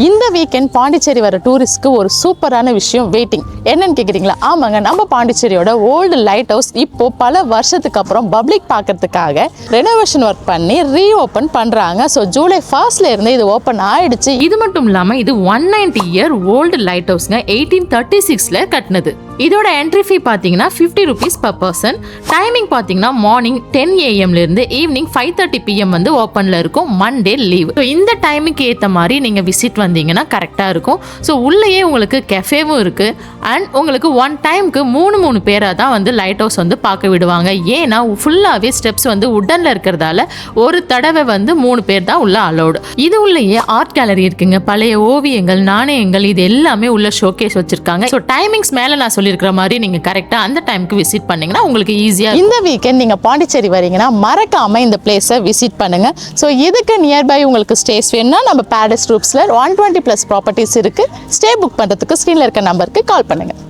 இந்த வீக்கெண்ட் பாண்டிச்சேரி வர டூரிஸ்ட்க்கு ஒரு சூப்பரான விஷயம் வெயிட்டிங். என்னன்னு கேக்குறீங்களா? ஆமாங்க, நம்ம பாண்டிச்சேரியோட ஓல்டு லைட் ஹவுஸ் இப்போ பல வருஷத்துக்கு அப்புறம் பப்ளிக் பார்க்கறதுக்காக ரெனோவேஷன் ஒர்க் பண்ணி ரீஓபன் பண்றாங்க. ஸோ ஜூலை 1 இருந்து இது ஓப்பன் ஆயிடுச்சு. இது மட்டும் இல்லாம இது 190 இயர் ஓல்டு லைட் ஹவுஸ்ங்க. 1836ல கட்டினது. இதோட என்ட்ரி ஃபீ பார்த்தீங்கன்னா 50 rupees per person. டைமிங் பார்த்தீங்கன்னா மார்னிங் 10 AM இருந்து ஈவினிங் 5:30 PM வந்து ஓப்பனில் இருக்கும். Monday leave. ஸோ இந்த டைமுக்கு ஏற்ற மாதிரி நீங்கள் விசிட் வந்தீங்கன்னா கரெக்டாக இருக்கும். ஸோ உள்ளேயே உங்களுக்கு கெஃபேவும் இருக்குது. அண்ட் உங்களுக்கு ஒன் டைமுக்கு மூணு பேராக தான் வந்து லைட் ஹவுஸ் வந்து பார்க்க விடுவாங்க. ஏன்னா ஃபுல்லாகவே ஸ்டெப்ஸ் வந்து உட்டனில் இருக்கிறதால ஒரு தடவை வந்து 3 பேர் தான் உள்ள அலோடு. இது உள்ளேயே ஆர்ட் கேலரி இருக்குங்க. பழைய ஓவியங்கள், நாணயங்கள், இது எல்லாமே உள்ள ஷோகேஸ் வச்சிருக்காங்க. ஸோ டைமிங்ஸ் மேலே நான் சொல்லியிருக்கிற மாதிரி நீங்கள் கரெக்டாக அந்த டைமுக்கு விசிட் பண்ணீங்கன்னா உங்களுக்கு ஈஸியாக. இந்த வீக்கெண்ட் நீங்கள் பாண்டிச்சேரி வரீங்கன்னா மறக்காமல் இந்த பிளேஸை விசிட் பண்ணுங்கள். ஸோ இதுக்கு நியர்பை உங்களுக்கு ஸ்டேஸ் வேணும்னா நம்ம பேரடைஸ் ரூப்ஸில் 120+ ப்ராப்பர்ட்டிஸ் இருக்குது. ஸ்டே புக் பண்ணுறதுக்கு ஸ்க்ரீனில் இருக்க நம்பருக்கு கால் பண்ணுங்கள்.